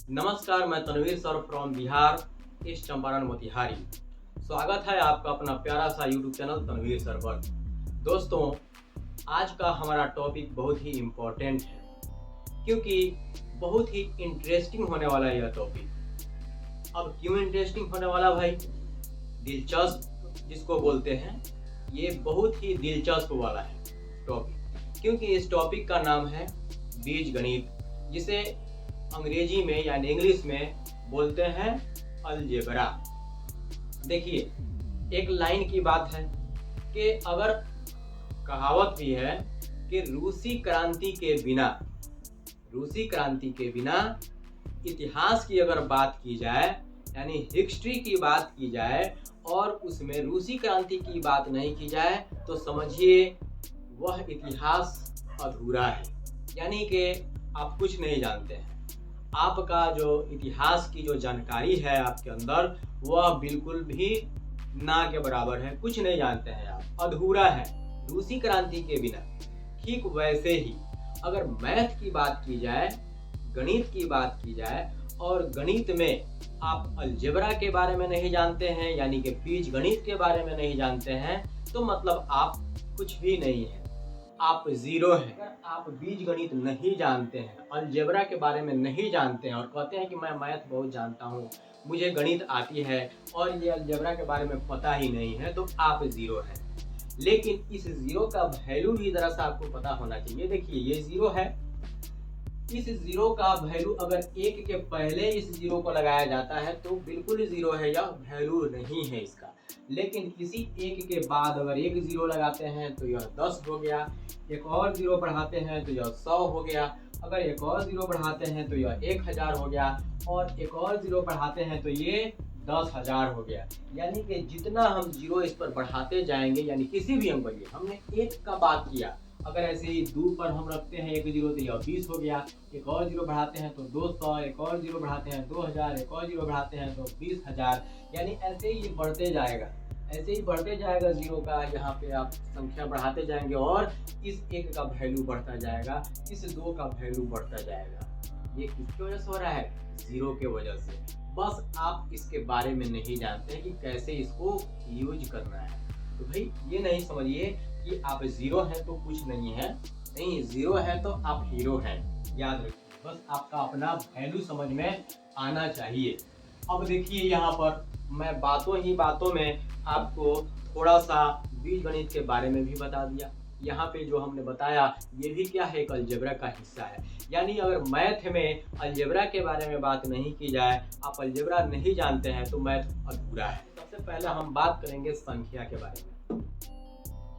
नमस्कार, मैं Tanveer sir from Bihar, East Champaran Motihari. स्वागत है आपका अपना प्यारा सा यूट्यूब चैनल तनवीर सर पर। दोस्तों, आज का हमारा टॉपिक बहुत ही इम्पोर्टेंट है क्योंकि बहुत ही इंटरेस्टिंग होने वाला है यह टॉपिक। अब क्यों इंटरेस्टिंग होने वाला भाई? दिलचस्प जिसको बोलते हैं, ये बहुत ही दिलचस्प वाला है टॉपिक, क्योंकि इस टॉपिक का नाम है बीज गणित, जिसे अंग्रेजी में यानी इंग्लिश में बोलते हैं अलजेब्रा। देखिए, एक लाइन की बात है कि अगर कहावत भी है कि रूसी क्रांति के बिना इतिहास की अगर बात की जाए, यानी हिस्ट्री की बात की जाए और उसमें रूसी क्रांति की बात नहीं की जाए, तो समझिए वह इतिहास अधूरा है, यानी कि आप कुछ नहीं जानते हैं। आपका जो इतिहास की जो जानकारी है आपके अंदर, वह बिल्कुल भी ना के बराबर है, कुछ नहीं जानते हैं आप, अधूरा है रूसी क्रांति के बिना। ठीक वैसे ही अगर मैथ की बात की जाए, गणित की बात की जाए और गणित में आप अलजेब्रा के बारे में नहीं जानते हैं, यानी कि बीज गणित के बारे में नहीं जानते हैं, तो मतलब आप कुछ भी नहीं है, आप जीरो हैं। अगर आप बीज गणित नहीं जानते हैं, अलजेब्रा के बारे में नहीं जानते हैं और कहते हैं कि मैं मैथ बहुत जानता हूँ, मुझे गणित आती है और ये अलजेब्रा के बारे में पता ही नहीं है, तो आप जीरो हैं। लेकिन इस जीरो का वैल्यू भी जरा सा आपको पता होना चाहिए। देखिए, ये जीरो है, इस जीरो का वैल्यू अगर एक के पहले इस जीरो को लगाया जाता है तो बिल्कुल जीरो है, यह वैल्यू नहीं है इसका। लेकिन किसी एक के बाद अगर एक जीरो लगाते हैं तो यह 10 हो गया, एक और जीरो बढ़ाते हैं तो यह 100 हो गया, अगर एक और जीरो बढ़ाते हैं तो यह 1000 हो गया और एक और जीरो बढ़ाते हैं तो ये 10,000 हो गया। यानी कि जितना हम जीरो इस पर बढ़ाते जाएंगे, यानी किसी भी अंक पर, हमने एक का बात किया, अगर ऐसे ही 2 पर हम रखते हैं एक जीरो तो यह 20 हो गया, एक और जीरो बढ़ाते हैं तो 200, एक और जीरो बढ़ाते हैं 2000, एक और जीरो बढ़ाते हैं तो 20,000, यानी ऐसे ही बढ़ते जाएगा, ऐसे ही बढ़ते जाएगा जीरो का। यहाँ पे आप संख्या बढ़ाते जाएंगे और इस एक का वैल्यू बढ़ता जाएगा, इस 2 का वैल्यू बढ़ता जाएगा। ये किसकी वजह से हो रहा है? जीरो के वजह से। बस आप इसके बारे में नहीं जानते हैं कि कैसे इसको यूज करना है। तो भाई ये नहीं समझिए कि आप जीरो हैं तो कुछ नहीं है, नहीं, जीरो है तो आप हीरो हैं, याद रखिए। बस आपका अपना वैल्यू समझ में आना चाहिए। अब देखिए, यहाँ पर मैं बातों में आपको थोड़ा सा बीज गणित के बारे में भी बता दिया। यहाँ पे जो हमने बताया ये भी क्या है, एक अलजेब्रा का हिस्सा है। यानी अगर मैथ में अलजेब्रा के बारे में बात नहीं की जाए, आप अलजेब्रा नहीं जानते हैं, तो मैथ अधूरा है। सबसे पहले हम बात करेंगे संख्या के बारे में।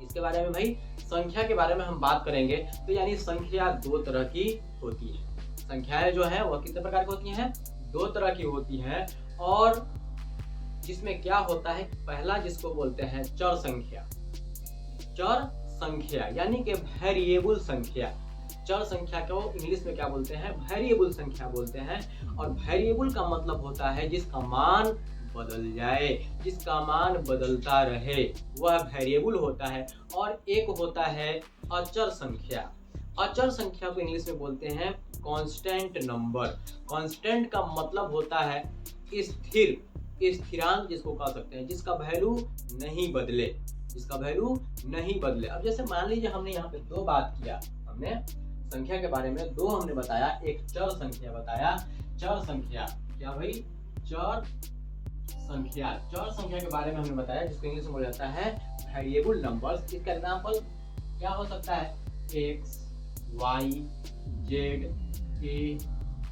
इसके बारे में भाई, संख्या के बारे में हम बात करेंगे तो यानी संख्या 2 तरह की होती है। संख्याएं जो है वह कितने प्रकार की होती हैं? 2 तरह की होती हैं। और जिसमें क्या होता है, पहला जिसको बोलते हैं चर संख्या, चर संख्या यानी कि वेरिएबल संख्या। चर संख्या को इंग्लिश में क्या बोलते हैं? वेरिएबल संख्या बोलते हैं। और वेरिएबल का मतलब होता है जिसका मान बदल जाए, जिसका मान बदलता रहे, वह वेरिएबल होता है। और एक होता है अचर संख्या। अचर संख्या को इंग्लिश में बोलते हैं कांस्टेंट नंबर। कांस्टेंट का मतलब होता है स्थिर, स्थिरांक जिसको कह सकते हैं, जिसका वैल्यू नहीं बदले, जिसका वैल्यू नहीं बदले। अब जैसे मान लीजिए हमने यहाँ पे 2 बात किया, हमने संख्या के बारे में 2 हमने बताया, एक चर संख्या बताया। चर संख्या क्या भाई? चर संख्या, चर संख्या के बारे में हमने बताया, जिसको इंग्लिश में बोला जाता है वेरिएबल नंबर्स। इसका एग्जांपल क्या हो सकता है? x, y, z, a,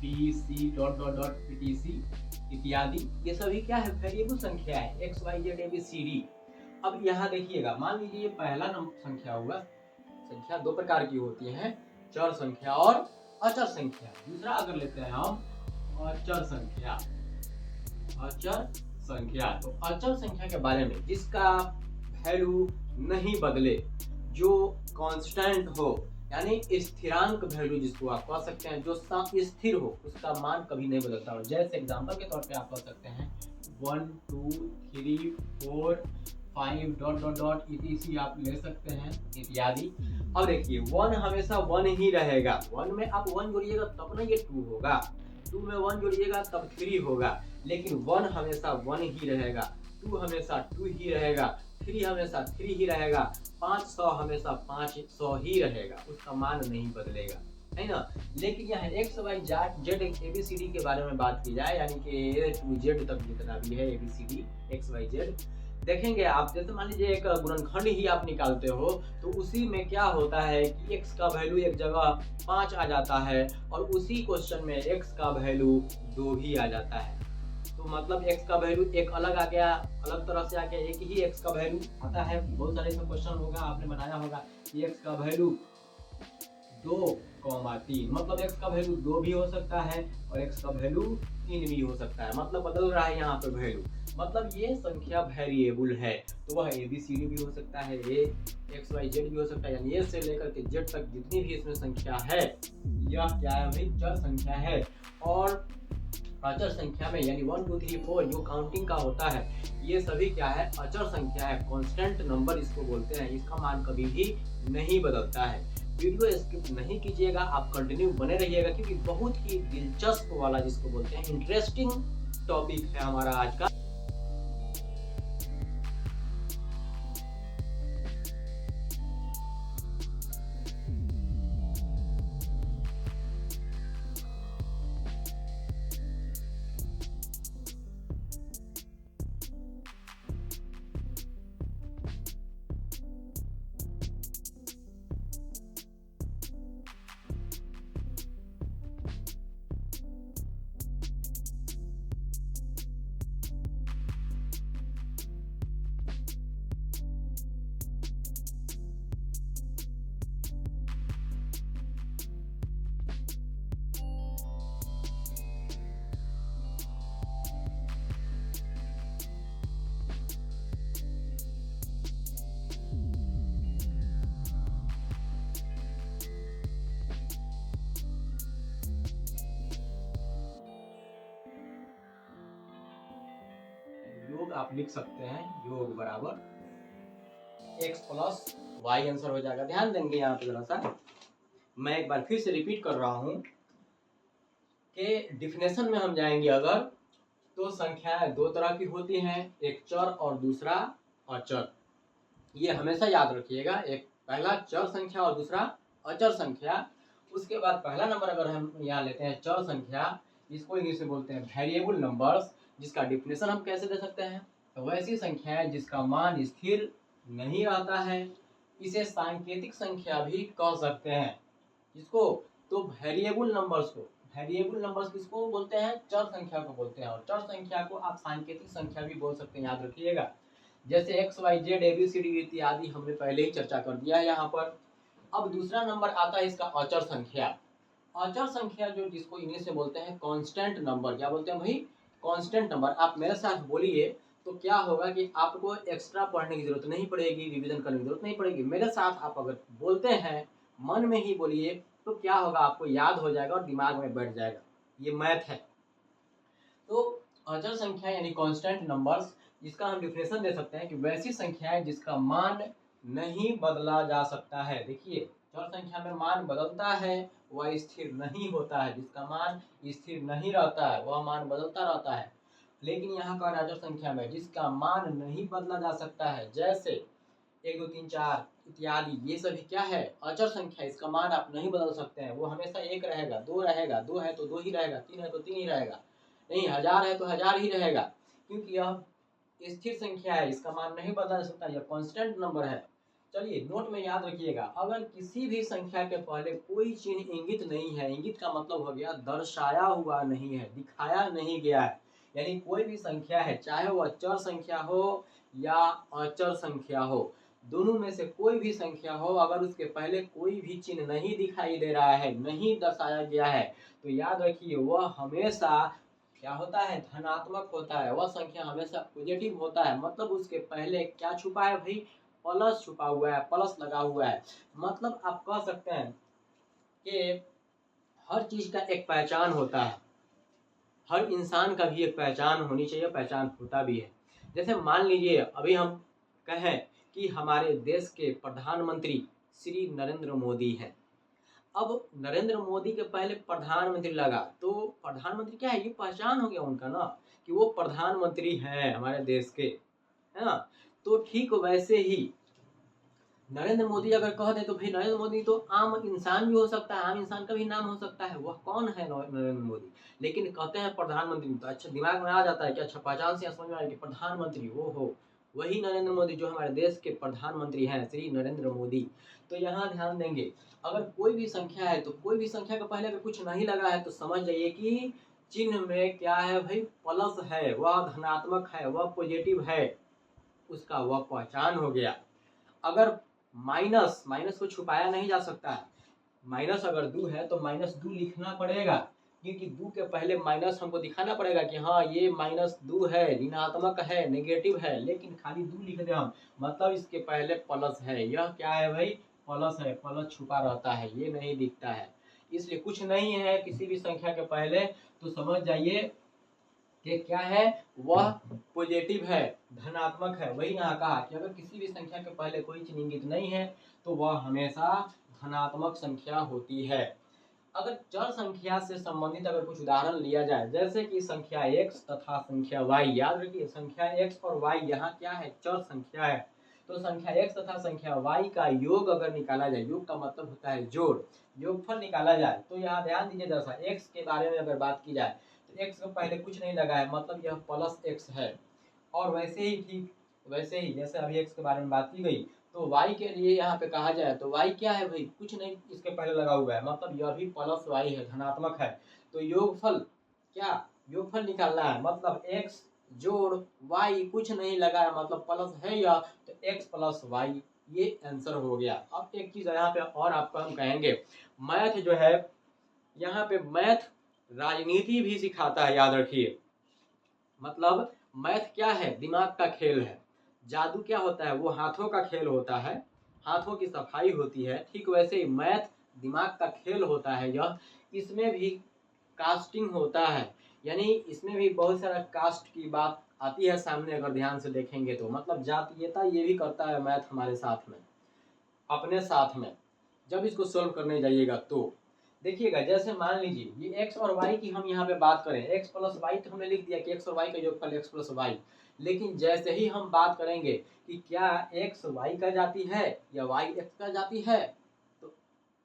b, c etc इत्यादि। ये सभी क्या है? वेरिएबल संख्या है, x, y, z, a, b, c, d। अब यहाँ देखिएगा, मान लीजिए ये पहला संख्या हुआ। संख्या 2 प्रकार की होती है, चर संख्या और अचर संख्या। दूसरा अगर लेते हैं हम अचर संख्या, अचर संख्या। तो अचर संख्या के बारे में जिसका वैल्यू नहीं बदले, जो कांस्टेंट हो, यानी स्थिरांक वैल्यू जिसको आप कह सकते हैं, जो स्थिर हो, उसका मान कभी नहीं बदलता हो। जैसे एग्जांपल के तौर पे आप कह सकते हैं 1 2 3 4 5 डॉट डॉट डॉट etc आप ले सकते हैं इत्यादि। अब देखिए 1 हमेशा 1 ही रहेगा, 1 में आप 1 जोड़िएगा तब ना ये 2 होगा। 2 में 1 जोड़िएगा तब 3 होगा, लेकिन 1 हमेशा 1 ही रहेगा, 2 हमेशा 2 ही रहेगा, 3 हमेशा 3 ही रहेगा, 500 हमेशा 500 ही रहेगा, उसका मान नहीं बदलेगा, है ना। लेकिन यहाँ एक्स वाई जेड ABCD के बारे में बात की जाए, यानी कि A to Z तक जितना भी है ABCD एक्स वाई जेड, देखेंगे आप। जैसे मान लीजिए एक गुणनखंड ही आप निकालते हो, तो उसी में क्या होता है कि x का वैल्यू एक जगह 5 आ जाता है और उसी क्वेश्चन में x का वैल्यू 2 ही आ जाता है। तो मतलब x का वैल्यू एक अलग आ गया, अलग तरह से आ गया, एक ही x का वैल्यू आता है। बहुत सारे ऐसे क्वेश्चन होगा, आपने बनाया होगा कि x का वैल्यू 2,3, मतलब x का वैल्यू 2 भी हो सकता है और x का वैल्यू 3 भी हो सकता है, मतलब बदल रहा है यहाँ पे वैल्यू। मतलब ये संख्या वेरिएबल है, तो वह ABCD भी हो सकता है, XYZ भी हो सकता है, यानी A से लेकर के Z तक जितनी भी इसमें संख्या है, यह क्या है भाई, चर संख्या है। और अचर संख्या में यानी 1 2 3 4 जो काउंटिंग का होता है, ये सभी क्या है, अचर संख्या है, कांस्टेंट नंबर इसको बोलते हैं, इसका मान कभी भी नहीं बदलता है। वीडियो स्किप नहीं कीजिएगा, आप कंटिन्यू बने रहिएगा, क्योंकि बहुत ही दिलचस्प वाला जिसको बोलते हैं इंटरेस्टिंग टॉपिक है हमारा आज का। योग आप लिख सकते हैं, योग बराबर x प्लस वाई आंसर हो जाएगा। ध्यान देंगे यहाँ पे जरा सा, मैं एक बार फिर से रिपीट कर रहा हूँ कि डिफिनेशन में हम जाएंगे अगर, तो संख्याएं दो तरह की होती हैं, एक चर और दूसरा अचर। ये हमेशा याद रखिएगा, एक पहला चर संख्या और दूसरा अचर संख्या। उसके बाद पहला नंबर अगर हम यहाँ लेते हैं चर संख्या, इसको इंग्लिश में बोलते हैं वेरिएबल नंबर्स, जिसका डिफिनेशन हम कैसे दे सकते हैं, तो वैसी संख्याएं जिसका मान स्थिर नहीं रहता है, इसे सांकेतिक संख्या भी कह सकते हैं। जिसको तो वेरिएबल नंबर्स किसको बोलते हैं, चर संख्या को बोलते हैं, और चर संख्या को आप सांकेतिक संख्या भी बोल सकते हैं, याद रखिएगा। जैसे XYZ ABCD इत्यादि हमने पहले ही चर्चा कर दिया है यहाँ पर। अब दूसरा नंबर आता है इसका अचर संख्या। अचर संख्या जो जिसको इंग्लिश में बोलते हैं कांस्टेंट नंबर। क्या बोलते हैं भाई, कांस्टेंट नंबर। आप मेरे साथ बोलिए तो क्या होगा कि आपको एक्स्ट्रा पढ़ने की जरूरत नहीं पड़ेगी, रिवीजन करने की जरूरत नहीं पड़ेगी। मेरे साथ आप अगर बोलते हैं, मन में ही बोलिए, तो क्या होगा, आपको याद हो जाएगा और दिमाग में बैठ जाएगा। ये मैथ है। तो अचर संख्या यानी कांस्टेंट नंबर्स, जिसका हम डिफिनेशन दे सकते हैं कि वैसी संख्याएं जिसका मान नहीं बदला जा सकता है। देखिए, चर संख्या में मान बदलता है, वह स्थिर नहीं होता है। जिसका मान स्थिर नहीं रहता है, वह मान बदलता रहता है। लेकिन यहाँ पर अचर संख्या में जिसका मान नहीं बदला जा सकता है, जैसे 1 2 3 4 इत्यादि, ये सभी क्या है, अचर संख्या। इसका मान आप नहीं बदल सकते हैं, वो हमेशा 1 रहेगा, 2 रहेगा, 2 है तो 2 ही रहेगा, 3 है तो 3 ही रहेगा, नहीं 1000 है तो 1000 ही रहेगा, क्योंकि यह स्थिर संख्या है, इसका मान नहीं बदला जा सकता, यह कांस्टेंट नंबर है। चलिए नोट में याद रखिएगा, अगर किसी भी संख्या के पहले कोई चिन्ह इंगित नहीं है, इंगित का मतलब हो गया दर्शाया हुआ नहीं है, दिखाया नहीं गया है, यानी कोई भी संख्या है, चाहे वह चर संख्या हो या अचर संख्या हो, दोनों में से कोई भी संख्या हो, अगर उसके पहले कोई भी चिन्ह नहीं दिखाई दे रहा है, नहीं दर्शाया गया है, तो याद रखिए वह हमेशा क्या होता है, धनात्मक होता है। वह संख्या हमेशा पॉजिटिव होता है। मतलब उसके पहले क्या छुपा है भाई, प्लस छुपा हुआ है, प्लस लगा हुआ है। मतलब आप कह सकते हैं कि हर चीज का एक पहचान होता है, हर इंसान का भी एक पहचान होनी चाहिए, पहचान होता भी है। जैसे मान लीजिए अभी हम कहें कि हमारे देश के प्रधानमंत्री श्री नरेंद्र मोदी हैं। अब नरेंद्र मोदी के पहले प्रधानमंत्री लगा, तो प्रधानमंत्री क्या है, ये पहचान हो गया उनका ना कि वो प्रधानमंत्री हैं हमारे देश के, है ना। तो ठीक वैसे ही नरेंद्र मोदी अगर कह दे तो भाई नरेंद्र मोदी तो आम इंसान भी हो सकता है, आम इंसान का भी नाम हो सकता है, वह कौन है नरेंद्र मोदी। लेकिन कहते हैं प्रधानमंत्री, तो अच्छा दिमाग में आ जाता है कि अच्छा पहचान से समझ में आए कि प्रधानमंत्री वो हो, वही नरेंद्र मोदी जो हमारे देश के प्रधानमंत्री हैं, श्री नरेंद्र मोदी। तो यहाँ ध्यान देंगे, अगर कोई भी संख्या है तो कोई भी संख्या के पहले अगर कुछ नहीं लगा है तो समझ जाइए कि चिन्ह में क्या है भाई, प्लस है, वह धनात्मक है, वह पॉजिटिव है, उसका वह पहचान हो गया। अगर माइनस, माइनस को छुपाया नहीं जा सकता है, माइनस अगर दो है तो माइनस दो लिखना पड़ेगा, क्योंकि दो के पहले माइनस हमको दिखाना पड़ेगा कि हाँ ये माइनस दो है, ऋणात्मक है, नेगेटिव है, लेकिन खाली दो लिख दे हम, मतलब इसके पहले प्लस है, यह क्या है भाई, प्लस है, प्लस छुपा रहता है, ये नहीं दिखता है, इसलिए कुछ नहीं है किसी भी संख्या के पहले, तो समझ जाइए कि क्या है, वह पॉजिटिव है, धनात्मक है। वही यहाँ कहा कि अगर किसी भी संख्या के पहले कोई चीज इंगित नहीं है तो वह हमेशा धनात्मक संख्या होती है। अगर चर संख्या से संबंधित अगर कुछ उदाहरण लिया जाए, जैसे कि संख्या x तथा संख्या y, याद रखिए संख्या x और y यहाँ क्या है, चर संख्या है। तो संख्या x तथा संख्या y का योग अगर निकाला जाए, योग का मतलब होता है जोड़, योगफल निकाला जाए, तो यहाँ ध्यान दीजिए दरअसल x के बारे में अगर बात की जाए तो x को पहले कुछ नहीं लगा है, मतलब यह प्लस x है। और वैसे ही ठीक वैसे ही जैसे अभी x के बारे में बात की गई, तो y के लिए यहाँ पे कहा जाए तो y क्या है भाई, कुछ नहीं इसके पहले लगा हुआ है, मतलब यह भी प्लस y है, धनात्मक है। तो योगफल क्या, योगफल निकालना है, मतलब x जोड़ y कुछ नहीं लगा है, मतलब प्लस है या, तो x प्लस y, ये आंसर हो गया। अब एक चीज यहाँ पे और आपको हम कहेंगे, मैथ जो है, यहाँ पे मैथ राजनीति भी सिखाता है, याद रखिए। मतलब मैथ क्या है, दिमाग का खेल है। जादू क्या होता है, वो हाथों का खेल होता है, हाथों की सफाई होती है। ठीक वैसे ही मैथ दिमाग का खेल होता है। यह इसमें भी कास्टिंग होता है, यानी इसमें भी बहुत सारा कास्ट की बात आती है सामने, अगर ध्यान से देखेंगे तो। मतलब जातीयता ये भी करता है मैथ हमारे साथ में, अपने साथ में, जब इसको सॉल्व करने जाइएगा तो देखिएगा। जैसे मान लीजिए ये x और y की हम यहाँ पे बात करें, x प्लस वाई तो हमने लिख दिया कि x और y का योगफल x प्लस वाई, लेकिन जैसे ही हम बात करेंगे कि क्या x y का जाती है या y x का जाती है, तो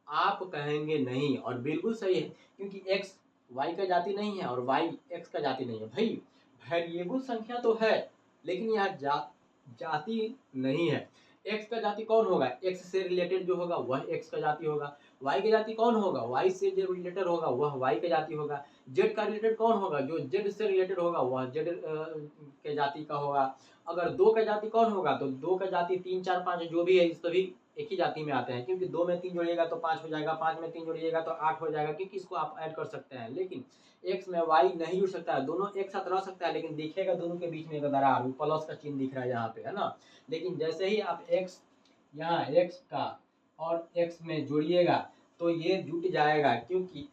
आप कहेंगे नहीं, और बिल्कुल सही है, क्योंकि x y का जाती नहीं है और y x का जाती नहीं है। भाई वेरिएबल संख्या तो है, लेकिन यहाँ जाति नहीं है। x का जाति कौन होगा, x से रिलेटेड जो होगा वह x का जाति होगा। y का जाति कौन होगा, y से जो रिलेटेड होगा वह y का जाति होगा। z का रिलेटेड कौन होगा, जो z से रिलेटेड होगा वह z के जाति का होगा। अगर 2 का जाति कौन होगा, तो 2 का जाति 3 4 5 जो भी है, सभी एक ही जाति में आते हैं, क्योंकि 2 में 3 जोड़िएगा तो 5 हो जाएगा, 5 में 3 जोड़िएगा तो 8 हो जाएगा, क्योंकि इसको आप ऐड कर सकते हैं। लेकिन x में y नहीं जुड़ सकता है, दोनों एक साथ रह सकता है, लेकिन दिखेगा दोनों के बीच में एक दरार, प्लस का चिन्ह दिख रहा है यहाँ पे, है ना। लेकिन जैसे ही आप x यहाँ x का और x में जोड़िएगा तो ये जुट जाएगा, क्योंकि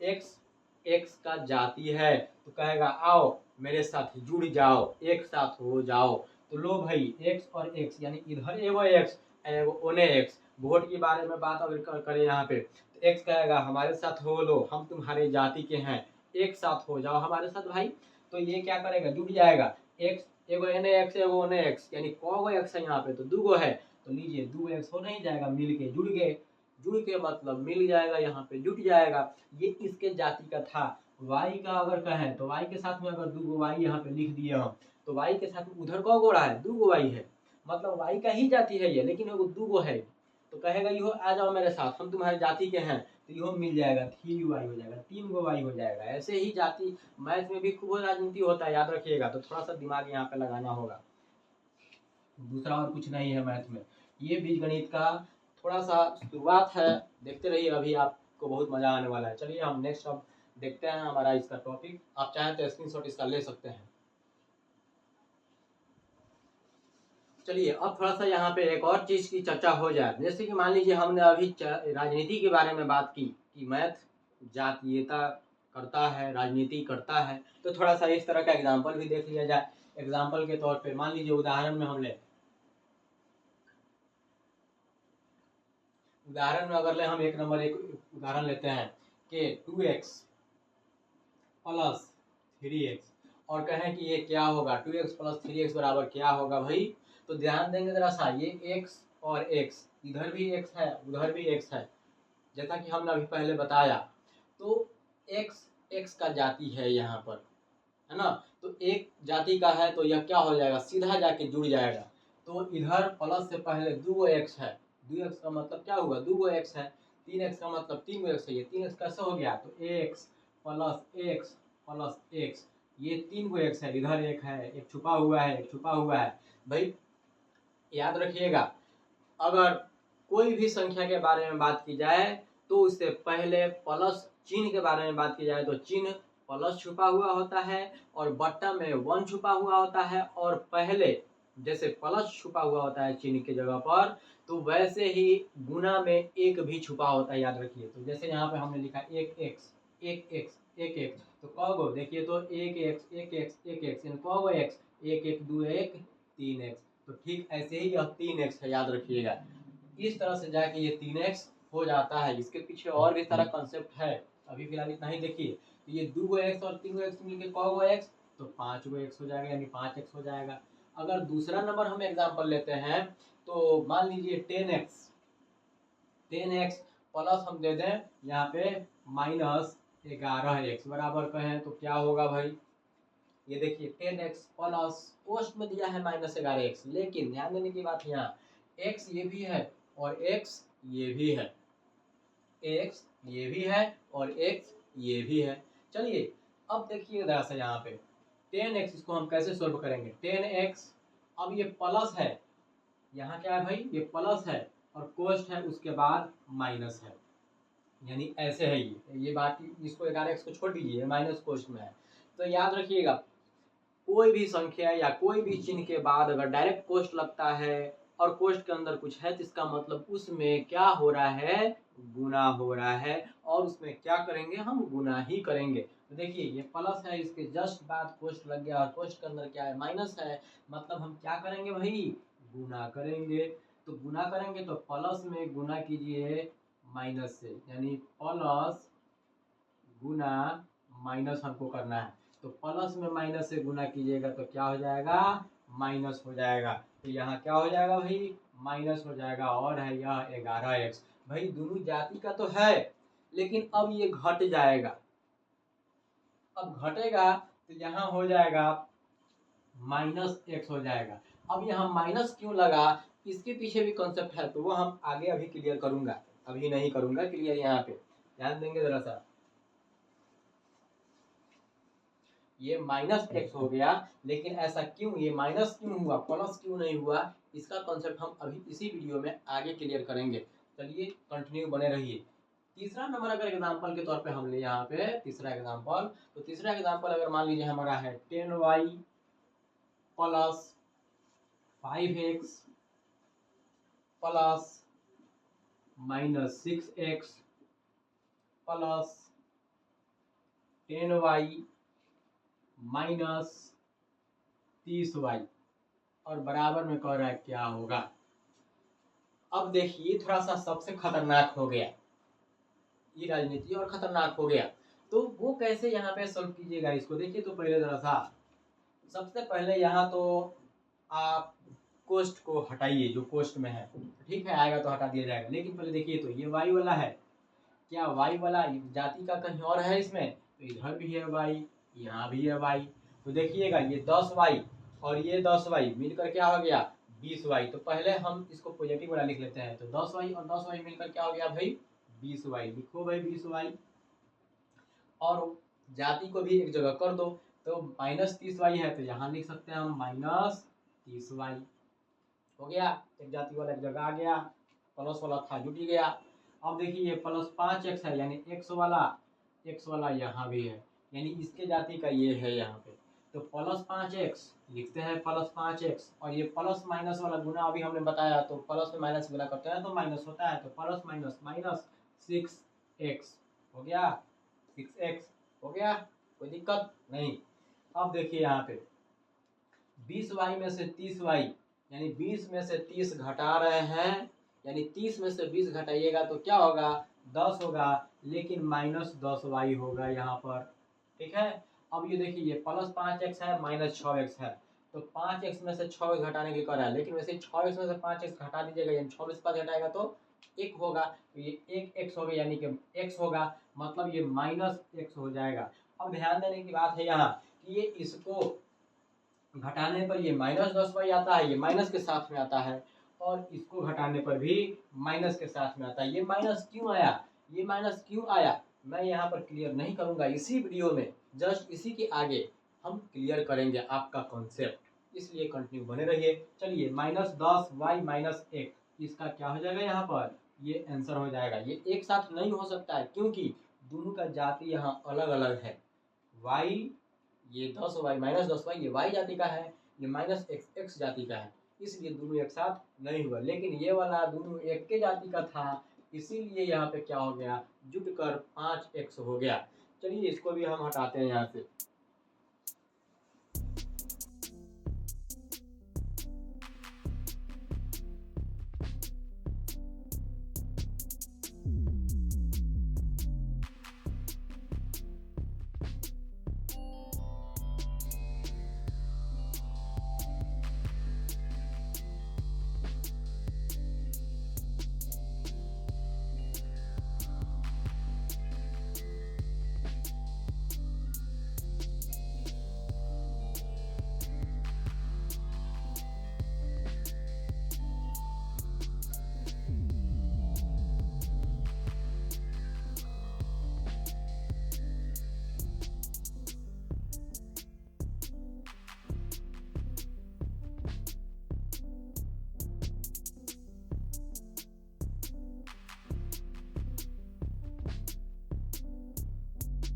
x का जाति है, तो कहेगा आओ मेरे साथ जुड़ जाओ, एक साथ हो जाओ। तो लो भाई x और x, यानी इधर एगो x एगो ओने x, वोट के बारे में बात अगर करें यहाँ पे, तो x कहेगा हमारे साथ हो लो, हम तुम्हारे जाति के हैं, एक साथ हो जाओ हमारे साथ भाई। तो ये क्या करेगा, जुड़ जाएगा, x एगो एने x एगो ओने x, यानी कौगो x है यहाँ पे, तो दूगो है, तो लीजिए 2x हो नहीं जाएगा, मिल के जुड़ गए, जुड़ के मतलब मिल जाएगा, यहाँ पे जुट जाएगा। ये इसके जाति का था। y का अगर कहें तो y के साथ में अगर दूगो y यहाँ पे लिख दिए हम, तो y के साथ में उधर कौगो रहा है, दूगो y है, मतलब y का ही जाति है ये, लेकिन एगो दूगो है, तो कहेगा इहो आ जाओ मेरे साथ, हम तुम्हारे जाति के हैं, तो इहो मिल जाएगा, 3y हो जाएगा, 3 गो y हो जाएगा। ऐसे ही जाति मैथ में भी खूब राजनीति होता है, याद रखिएगा, तो थोड़ा सा दिमाग यहाँ पे लगाना होगा, दूसरा और कुछ नहीं है मैथ में। ये बीजगणित का थोड़ा सा शुरुआत है, देखते रहिए, अभी आपको बहुत मजा आने वाला है। चलिए हम नेक्स्ट अब देखते हैं हमारा इसका टॉपिक, आप चाहें तो स्क्रीनशॉट इसका ले सकते हैं। चलिए अब थोड़ा सा यहाँ पे एक और चीज की चर्चा हो जाए, जैसे कि मान लीजिए हमने अभी राजनीति के बारे में बात की कि मैथ जातीयता करता है, राजनीति करता है, तो थोड़ा सा इस तरह का एग्जाम्पल भी देख लिया जाए। एग्जाम्पल के तौर पे मान लीजिए उदाहरण में हमने उदाहरण में अगर ले हम एक उदाहरण लेते हैं कि 2x प्लस 3x और कहें कि ये क्या होगा, 2x प्लस 3x बराबर क्या होगा भाई। तो ध्यान देंगे जरा सा, ये x और x, इधर भी x है उधर भी x है, जैसा कि हमने अभी पहले बताया। तो x का जाति है यहाँ पर, है ना। तो एक जाति का है तो यह क्या हो जाएगा, सीधा जाके जुड़ जाएगा। तो इधर प्लस से पहले 2x है, 2x का मतलब क्या हुआ, 2x है। 3x का मतलब 3x है, ये 3x कैसे हो गया, तो x प्लस x, ये 3x है, इधर एक है, एक छुपा हुआ है, एक छुपा हुआ है। भाई याद रखिएगा, अगर कोई भी संख्या के बारे में बात की जाए तो उससे पहले प्लस चिन्ह के बारे में बात की जाए तो चिन्ह प्लस छुपा हुआ होता है और बट्टा में 1 छुपा हुआ होता है, और पहले जैसे प्लस छुपा हुआ होता है चिन्ह की जगह पर, तो वैसे ही गुना में एक भी छुपा होता है, याद रखिए। तो जैसे यहाँ पे हमने लिखा एक एक्स, तो कगो देखिए तो एक एक्स कगो एक्स, एक 2 1 3 एक्स। तो ठीक ऐसे ही यह 3x है, याद रखिएगा। इस तरह से जाके ये 3x हो जाता है। इसके पीछे और भी सारा कंसेप्ट है, अभी फिलहाल इतना ही देखिए। तो ये 2x और 3x मिलकर कगो x, तो 5x हो जाएगा, यानी 5x हो जाएगा। अगर दूसरा नंबर हम एग्जाम्पल लेते हैं तो मान लीजिए 10x प्लस हम दे दें यहाँ पे -11x बराबर कहें तो क्या होगा भाई। ये देखिए 10x प्लस पोस्ट में दिया है -11x, लेकिन ध्यान देने की बात यहाँ x ये भी है और x ये भी है, x ये भी है और x ये भी है। चलिए अब देखिए जरा सा यहाँ पे 10x, इसको हम कैसे सोल्व करेंगे। 10x, अब ये प्लस है, यहाँ क्या है भाई, ये प्लस है और कोष्ट है, उसके बाद माइनस है, यानी ऐसे है ये बात। इसको 11x को छोड़ दीजिए, माइनस कोष्ट में है। तो याद रखिएगा, कोई भी संख्या या कोई भी चिन्ह के बाद अगर डायरेक्ट कोष्ट लगता है और कोष्ट के अंदर कुछ है, तो इसका मतलब उसमें क्या हो रहा है, गुना हो रहा है, और उसमें क्या करेंगे, हम गुना ही करेंगे। तो देखिए ये प्लस है, इसके जस्ट बाद कोष्ट लग गया और कोष्ट के अंदर क्या है, माइनस है, मतलब हम क्या करेंगे भाई, गुना करेंगे। तो गुना करेंगे तो प्लस में गुना कीजिए माइनस से, यानी प्लस गुना माइनस हमको करना है। तो प्लस में माइनस से गुना कीजिएगा तो क्या हो जाएगा, माइनस हो जाएगा। तो यहाँ क्या हो जाएगा भाई, माइनस हो जाएगा, और है यह 11x। भाई दोनों जाति का तो है, लेकिन अब ये घट जाएगा। अब घटेगा तो यहाँ हो जाएगा -x हो जाएगा। अब यहाँ माइनस क्यों लगा, इसके पीछे भी कॉन्सेप्ट है, तो वो हम आगे अभी क्लियर करूंगा, अभी नहीं करूंगा क्लियर। यहाँ पे ध्यान देंगे जरा सा, ये -x हो गया, लेकिन ऐसा क्यों, ये माइनस क्यों हुआ, प्लस क्यों नहीं हुआ, इसका कॉन्सेप्ट हम अभी इसी वीडियो में आगे क्लियर करेंगे। चलिए कंटिन्यू बने रहिए। तीसरा नंबर अगर एग्जांपल के तौर पे हम ले यहाँ पे तीसरा एग्जांपल, तो तीसरा एग्जांपल अगर मान लीजिए हमारा है 10y plus 5x plus -6x plus 10y -30y और बराबर में कह रहा है क्या होगा। अब देखिए थोड़ा सा सबसे खतरनाक हो गया, ये राजनीति और खतरनाक हो गया। तो वो कैसे यहाँ पे सॉल्व कीजिएगा इसको, देखिए तो पहले जरा सा, सबसे पहले यहाँ तो आप कोष्ट को हटाइए, जो कोष्ट में है, ठीक है, आएगा तो हटा दिया जाएगा। लेकिन पहले देखिए तो ये y वाला है, क्या y वाला जाति का कहीं और है इसमें, तो इधर भी है y, यहाँ भी है y। तो देखिएगा ये 10y और ये 10y मिलकर क्या हो गया, 20y। तो पहले हम इसको पॉजिटिव वाला लिख लेते हैं, तो 10y और 10y मिलकर क्या हो गया भाई, 20y। लिखो भाई 20y, और जाति को भी एक जगह कर दो, तो -30y है, तो यहाँ लिख सकते हैं हम -30y। हो गया, एक जाति वाला एक जगह आ गया, प्लस वाला था जुट ही गया। अब देखिए ये प्लस 5x है, यानी x वाला यहाँ भी है, यानी इसके जाति का ये है यहाँ पे। तो प्लस 5x लिखते हैं, प्लस 5x, और ये प्लस माइनस वाला गुना अभी हमने बताया, तो प्लस में माइनस गुना करते हैं तो माइनस होता है, तो प्लस माइनस -6x हो गया, 6x हो गया, कोई दिक्कत नहीं। अब देखिए यहाँ पे 20y में से 30y, यानी 20 में से 30 घटा रहे हैं, यानी 30 में से 20 घटाइएगा तो क्या होगा, 10 होगा, लेकिन -10y होगा यहाँ पर। ठीक है, अब ये देखिए ये +5x है -6x है, तो 5x में से 6 घटाने की कर रहा है, लेकिन वैसे 6x में से 5x घटा दीजिएगा, यानी 6 में से 5 घटाएगा तो 1 होगा, तो ये 1x हो गया, यानी कि x होगा, मतलब ये -x हो जाएगा। अब ध्यान देने की बात है यहाँ कि ये इसको घटाने पर ये -10y आता है, ये माइनस के साथ में आता है, और इसको घटाने पर भी माइनस के साथ में आता है। ये माइनस क्यों आया, ये माइनस क्यों आया, मैं यहाँ पर क्लियर नहीं करूँगा, इसी वीडियो में जस्ट इसी के आगे हम क्लियर करेंगे आपका कॉन्सेप्ट, इसलिए कंटिन्यू बने रहिए। चलिए -10y - 1, इसका क्या हो जाएगा यहाँ पर, ये आंसर हो जाएगा। ये एक साथ नहीं हो सकता है क्योंकि दोनों का जाति यहाँ अलग अलग है। y ये 10y -10y ये y जाति का है, ये -x जाति का है, इसलिए दोनों एक साथ नहीं हुआ। लेकिन ये वाला दोनों एक के जाति का था, इसीलिए यहाँ पे क्या हो गया, जुटकर 5x हो गया। चलिए इसको भी हम हटाते हैं यहाँ से।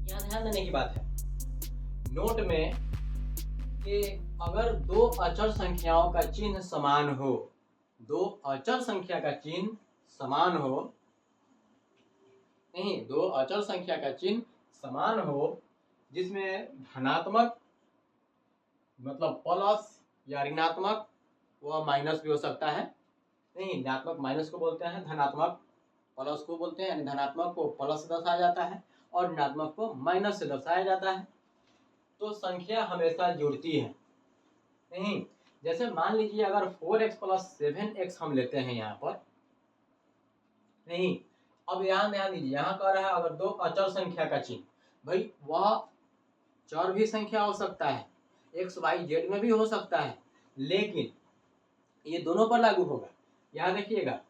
यहाँ ध्यान देने की बात है नोट में कि अगर दो अचर संख्याओं का चिन्ह समान हो, दो अचर संख्या का चिन्ह समान हो, नहीं, दो अचर संख्या का चिन्ह समान हो, जिसमें धनात्मक मतलब प्लस या ऋणात्मक व माइनस भी हो सकता है, नहीं, ऋणात्मक माइनस को बोलते हैं, धनात्मक प्लस को बोलते हैं, यानी धनात्मक को प्लस से दर्शाया जाता है और ऋणात्मक को माइनस से दर्शाया जाता है, तो संख्या हमेशा जुड़ती है। नहीं, जैसे मान लीजिए अगर 4x + 7x हम लेते हैं यहाँ पर, नहीं, अब यहाँ ध्यान दीजिए, यहाँ कह रहा है अगर दो अचर संख्या का चिन्ह, भाई वह चर भी संख्या हो सकता है, x y z में भी हो सकता है, लेकिन ये दोनों पर लागू होगा। यहाँ देखिएगा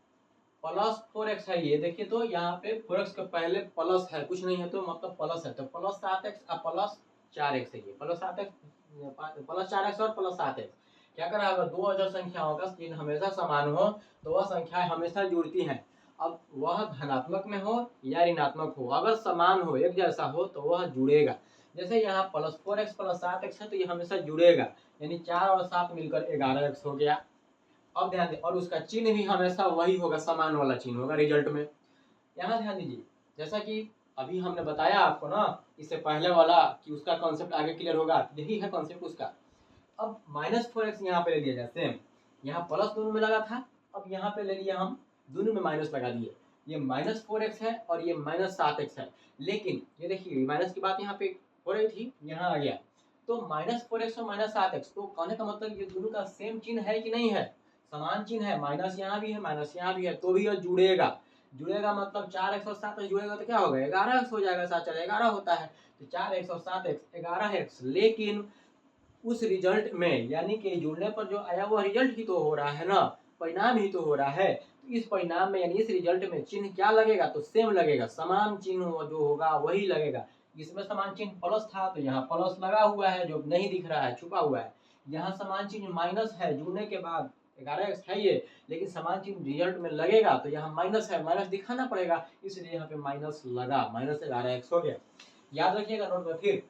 +4x है, ये देखिए तो यहाँ पे 4x के पहले प्लस है, कुछ नहीं है तो मतलब प्लस है, तो +7x और +4x है, ये +7x +4x और +7x। क्या कर रहा है, अगर दो अचर संख्याओं का चिन्ह हमेशा समान हो तो वह संख्याएं हमेशा जुड़ती हैं, अब वह धनात्मक में हो या ऋणात्मक हो, अगर समान हो, एक जैसा हो तो वह जुड़ेगा। जैसे यहाँ +4x + 7x है तो ये हमेशा जुड़ेगा, यानी 4 और 7 मिलकर 11x हो गया। अब ध्यान दें, और उसका चिन्ह भी हमेशा वही होगा, समान वाला चिन्ह होगा रिजल्ट में। यहाँ ध्यान दीजिए, जैसा कि अभी हमने बताया आपको ना इससे पहले वाला कि उसका कॉन्सेप्ट आगे क्लियर होगा, यही है कॉन्सेप्ट उसका। अब -4x यहाँ पे ले लिया जाए, सेम यहाँ प्लस दोनों में लगा था, अब यहाँ पे ले लिया हम दोनों में माइनस लगा दिए, ये -4x है और ये -7x है, लेकिन ये देखिए माइनस की बात यहाँ पे हो रही थी, यहाँ आ गया, तो -4x और -7x, तो कहने का मतलब ये दोनों का सेम चिन्ह है कि नहीं है, समान चिन्ह है, माइनस यहाँ भी है माइनस यहाँ भी है, तो भी यह जुड़ेगा। जुड़ेगा मतलब 4x और 7x जुड़ेगा तो क्या होगा, 11x हो जाएगा, 7 4 11 होता है, तो 4x और 7x 11x, लेकिन उस रिजल्ट में यानी कि जुड़ने पर जो आया वह रिजल्ट ही तो हो रहा है ना, परिणाम ही तो हो रहा है, तो इस परिणाम में यानी इस रिजल्ट में चिन्ह क्या लगेगा, तो सेम लगेगा, समान चिन्ह जो होगा वही लगेगा। इसमें समान चिन्ह प्लस था तो यहाँ प्लस लगा हुआ है जो नहीं दिख रहा है, छुपा हुआ है, यहाँ समान चिन्ह माइनस है, जुड़ने के बाद 11x है ये, लेकिन समान चिन्ह रिजल्ट में लगेगा तो यहाँ माइनस है, माइनस दिखाना पड़ेगा, इसलिए यहाँ पे माइनस लगा, -11x हो गया। याद रखिएगा नोट में, फिर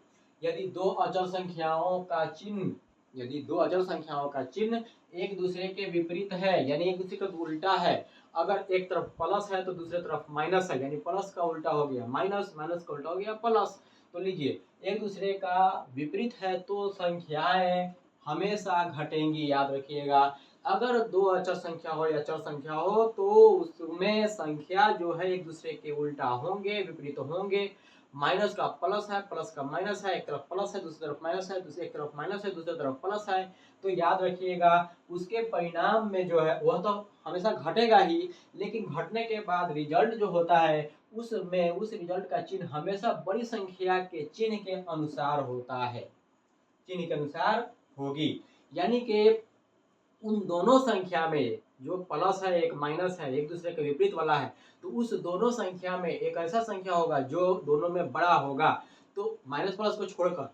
यदि दो अचर संख्याओं का चिन्ह, यदि दो अचर संख्याओं का चिन्ह एक दूसरे के विपरीत है, यानी एक दूसरे का उल्टा है, अगर एक तरफ प्लस है तो दूसरी तरफ माइनस है, यानी प्लस का उल्टा हो गया माइनस, माइनस का उल्टा हो गया प्लस, तो लीजिए एक दूसरे का विपरीत है तो संख्याएं हमेशा घटेंगी, याद रखिएगा। अगर दो अचर संख्या हो या चर संख्या हो तो उसमें संख्या जो है एक दूसरे के उल्टा होंगे, विपरीत होंगे। माइनस का प्लस है, प्लस का माइनस है, एक तरफ प्लस है दूसरी तरफ माइनस है, दूसरी एक तरफ माइनस है दूसरी तरफ प्लस है, तो याद रखिएगा उसके परिणाम में जो है वह तो हमेशा घटेगा ही, लेकिन घटने के बाद रिजल्ट जो होता है उसमें उस रिजल्ट का चिन्ह हमेशा बड़ी संख्या के चिन्ह के अनुसार होता है, चिन्ह के अनुसार होगी। यानी कि उन दोनों संख्या में जो प्लस है एक माइनस है एक दूसरे के विपरीत वाला है, तो उस दोनों संख्या में एक ऐसा संख्या होगा जो दोनों में बड़ा होगा। तो माइनस प्लस को छोड़कर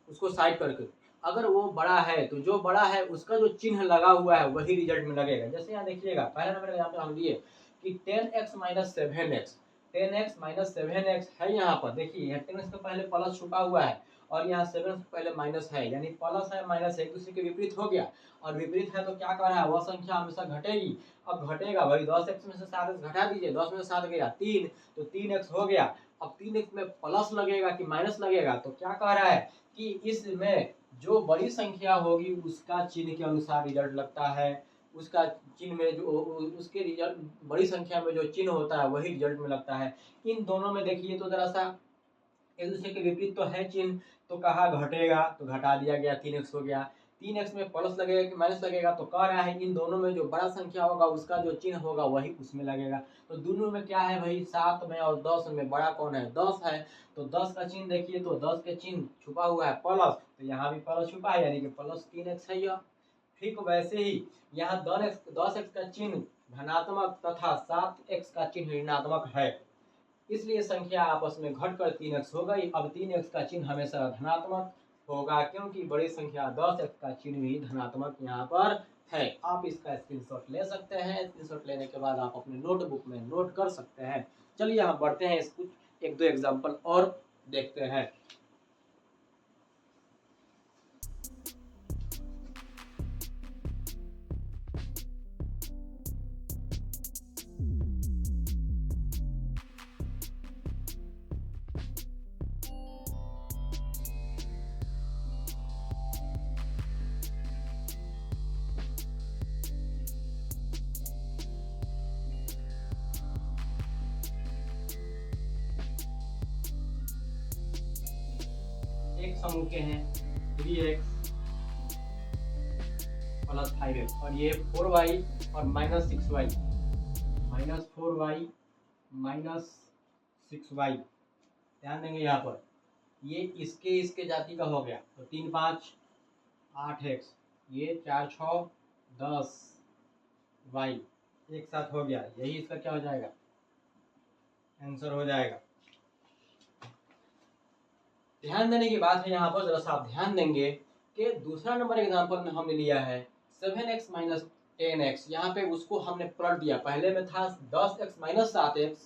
उसको साइड करके अगर वो बड़ा है तो जो बड़ा है उसका जो चिन्ह लगा हुआ है वही रिजल्ट में लगेगा। जैसे यहाँ देखिएगा पहले नंबर एग्जाम्पल हम लिए कि 10x minus 7x, 10x minus 7x है। यहाँ पर देखिए 10x के पहले प्लस छुपा हुआ है और यहाँ 7 से पहले माइनस है, यानी प्लस है माइनस एक दूसरे के विपरीत हो गया, और विपरीत है तो क्या कर रहा है वह संख्या हमेशा घटेगी। अब घटेगा भाई 10x में से 7x घटा दीजिए, 10 में से 7 गया 3, तो 3x हो गया। अब 3x में प्लस लगेगा कि माइनस लगेगा, तो क्या कह रहा है कि इसमें जो बड़ी संख्या होगी उसका चिन्ह के अनुसार रिजल्ट लगता है, उसका चिन्ह में जो उसके रिजल्ट बड़ी संख्या में जो चिन्ह होता है वही रिजल्ट में लगता है। इन दोनों में देखिए तो जरा सा एक दूसरे के विपरीत तो है चिन्ह, तो कहा घटेगा तो घटा दिया गया 3x हो गया। 3x में प्लस लगेगा कि माइनस लगेगा, तो कह रहा है इन दोनों में जो बड़ा संख्या होगा उसका जो चिन्ह होगा वही उसमें लगेगा। तो दोनों में क्या है भाई 7 में और 10 में बड़ा कौन है 10 है, तो 10 का चिन्ह देखिए तो 10 के चिन्ह छुपा हुआ है प्लस, तो यहाँ भी प्लस छुपा है यानी कि प्लस 3x है यह। ठीक वैसे ही यहाँ 10x का चिन्ह धनात्मक तथा 7x का चिन्ह ऋणात्मक है, इसलिए संख्या आपस में घटकर 3x हो गई। अब 3x का चिन्ह हमेशा धनात्मक होगा क्योंकि बड़ी संख्या 10x का चिन्ह भी धनात्मक यहाँ पर है। आप इसका स्क्रीनशॉट ले सकते हैं, स्क्रीनशॉट लेने के बाद आप अपने नोटबुक में नोट कर सकते हैं। चलिए हम बढ़ते हैं, कुछ एक दो एग्जाम्पल और देखते हैं। एक समूह के हैं 3x प्लस 5x और ये 4y और minus 6y, minus 4y minus 6y। ध्यान देंगे यहाँ पर ये इसके जाति का हो गया, तो 3 5 8x, ये 4 6 10y एक साथ हो गया, यही इसका क्या हो जाएगा आंसर हो जाएगा। ध्यान देने की बात है यहाँ पर, जरा सा आप ध्यान देंगे कि दूसरा नंबर एग्जांपल में हमने लिया है 7x माइनस 10x, यहाँ पे उसको हमने पलट दिया। पहले में था 10x माइनस 7x,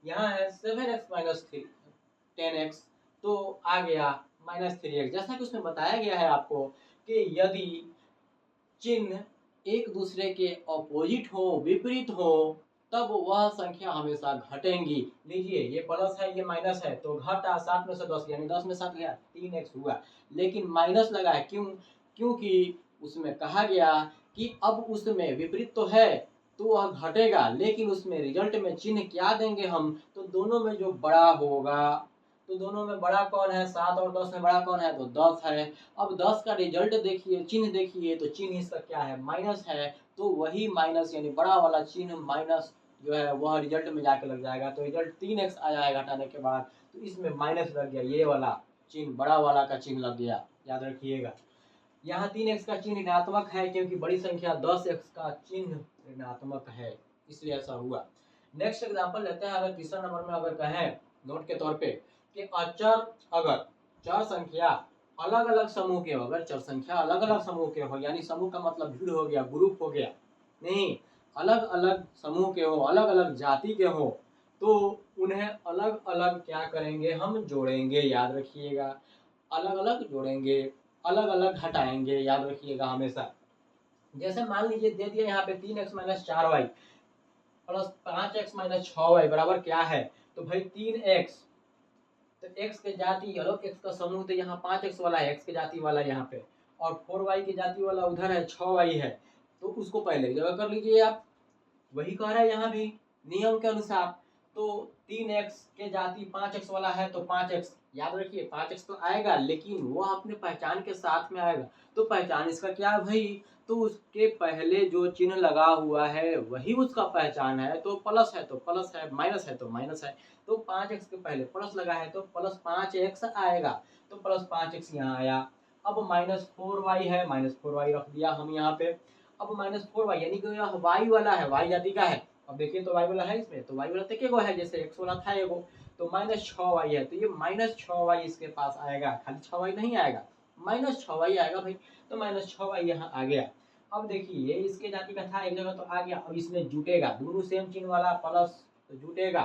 यहाँ है 7x माइनस 10x, तो आ गया माइनस 3x। जैसा कि उसमें बताया गया है आपको कि यदि चिन्ह एक दूसरे के अपोजिट हो विपरीत हो तब वह संख्या हमेशा घटेंगी। लीजिए ये प्लस है ये माइनस है, तो घटा 7 में से 10 यानी 10 में 7 गया 3x हुआ, लेकिन माइनस लगा है क्योंकि उसमें कहा गया कि अब उसमें विपरीत तो है तो वह घटेगा, लेकिन उसमें रिजल्ट में चिन्ह क्या देंगे हम, तो दोनों में जो बड़ा होगा, तो दोनों में बड़ा कौन है 7 और 10 में बड़ा कौन है तो 10 है। अब 10 का रिजल्ट देखिए चिन्ह देखिए, तो चिन्ह इसका क्या है माइनस है, तो वही माइनस यानी बड़ा वाला चिन्ह माइनस जो है वह रिजल्ट में जाकर लग जाएगा, तो रिजल्ट 3x आ जाएगा घटाने के बाद, तो इसमें माइनस लग गया, ये वाला चिन्ह बड़ा वाला का चिन्ह लग गया, याद रखिएगा। यहाँ 3x का चिन्ह ऋणात्मक है क्योंकि बड़ी संख्या 10x का चिन्ह ऋणात्मक है, इसलिए ऐसा हुआ। नेक्स्ट एग्जांपल लेते हैं, अगर तीसरा नंबर में अगर कहें नोट के तौर पे कि अचर अगर चर संख्या अलग अलग समूह के हो, अगर चर संख्या अलग अलग समूह के हो, यानी समूह का मतलब भीड़ हो गया ग्रुप हो गया, नहीं अलग अलग समूह के हो अलग अलग जाति के हो, तो उन्हें अलग अलग क्या करेंगे हम जोड़ेंगे, याद रखिएगा अलग अलग जोड़ेंगे अलग अलग हटाएंगे, याद रखिएगा हमेशा। जैसे मान लीजिए दे दिया यहाँ पे 3x minus 4y plus 5x minus 6y बराबर क्या है, तो भाई 3x, तो x के जाति अलग x का समूह, तो यहाँ 5x वाला है x के जाति वाला यहाँ पे, और 4y की जाति वाला उधर है 6y है, तो उसको पहले की जगह कर लीजिए आप। वही कह रहा है यहाँ भी नियम के अनुसार। तो 3x के जाति 5x वाला है तो 5x, याद रखिए 5x तो आएगा, लेकिन वो अपने पहचान के साथ में आएगा। तो पहचान इसका क्या है भाई, तो उसके पहले जो चिन्ह लगा हुआ है वही उसका पहचान है। तो प्लस है तो प्लस है, माइनस है तो माइनस है। तो 5x के पहले प्लस लगा है तो प्लस 5x आएगा। तो प्लस 5x यहाँ आया। अब -4y है, -4y रख दिया हम यहाँ पे। अब -4y यानी कि यह y वाला है, y जाति का है। अब देखिए तो y वाला है इसमें, तो y वाला तो एगो है, जैसे x वाला था एगो। तो -6y है, तो ये -6y इसके पास आएगा, खाली 6y नहीं आएगा, -6y आएगा भाई। तो -6y यहाँ आ गया। अब देखिए ये इसके जाति का था एक जगह तो आ गया। अब इसमें जुटेगा, दोनों सेम चिन्ह वाला प्लस तो जुटेगा,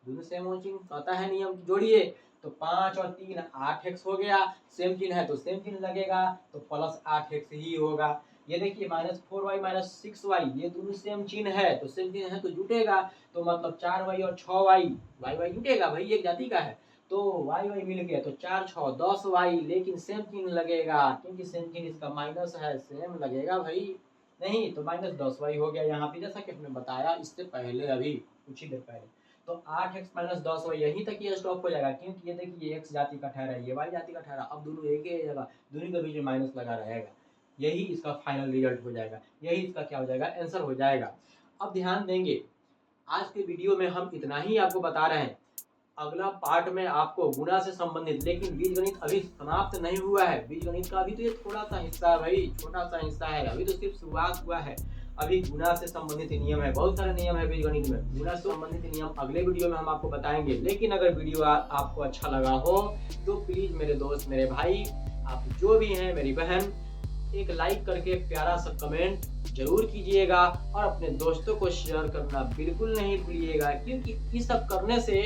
दोनों सेम चिन्ह कहता है नियम जोड़िए। तो 5 और 3 8x हो गया, सेम चिन्ह है तो सेम चिन्ह लगेगा, तो प्लस 8x ही होगा। ये देखिए -4y -6y ये दोनों सेम चिन्ह है, तो सेम चिन्ह है तो जुटेगा। तो मतलब 4y और 6y, y जुटेगा भाई, एक जाति का है। तो y मिल गया, तो 4 6 10y, लेकिन सेम चिन्ह लगेगा क्योंकि सेम चिन्ह इसका माइनस है, सेम लगेगा भाई नहीं। तो -10y हो गया यहाँ पे, जैसा कि हमने बताया इससे पहले, अभी कुछ ही देर पहले। तो 8x -10y यहीं तक ये स्टॉप हो जाएगा, क्योंकि ये देखिए x जाति का ठहरा, ये y जाति का ठहरा। अब दोनों एक ही जगह, दोनों के बीच में माइनस लगा रहेगा। यही इसका फाइनल रिजल्ट हो जाएगा, यही इसका क्या हो जाएगा, आंसर हो जाएगा। अब ध्यान देंगे, आज के वीडियो में हम इतना ही आपको बता रहे हैं। अगला पार्ट में आपको गुणा से संबंधित, लेकिन बीजगणित अभी समाप्त नहीं हुआ है। बीजगणित का अभी तो ये थोड़ा सा हिस्सा है भाई, छोटा सा हिस्सा है, अभी तो सिर्फ शुरुआत हुआ है। अभी गुणा से संबंधित नियम है, बहुत सारे नियम है बीजगणित में। गुणा से संबंधित नियम अगले वीडियो में हम आपको बताएंगे। लेकिन अगर वीडियो आपको अच्छा लगा हो तो प्लीज मेरे दोस्त, मेरे भाई, आप जो भी हैं, मेरी बहन, एक लाइक करके प्यारा सा कमेंट जरूर कीजिएगा और अपने दोस्तों को शेयर करना बिल्कुल नहीं भूलिएगा, क्योंकि ये सब करने से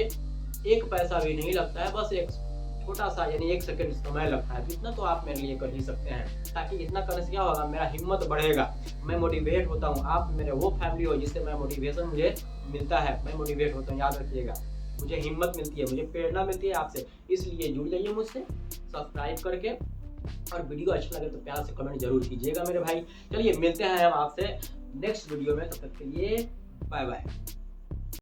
एक पैसा भी नहीं लगता है, बस एक छोटा सा यानी 1 सेकंड समय लगता है। इतना तो आप मेरे लिए कर ही सकते हैं, ताकि इतना करने से क्या होगा, मेरा हिम्मत बढ़ेगा, मैं मोटिवेट होता हूँ। आप मेरे वो फैमिली हो जिससे मैं मोटिवेशन मुझे मिलता है, मैं मोटिवेट होता हूँ, याद रखिएगा। मुझे हिम्मत मिलती है, मुझे प्रेरणा मिलती है आपसे, इसलिए जुड़ जाइए मुझसे सब्सक्राइब करके, और वीडियो अच्छा लगे तो प्यार से कमेंट जरूर कीजिएगा मेरे भाई। चलिए मिलते हैं हम आपसे नेक्स्ट वीडियो में, तब तक के लिए बाय बाय।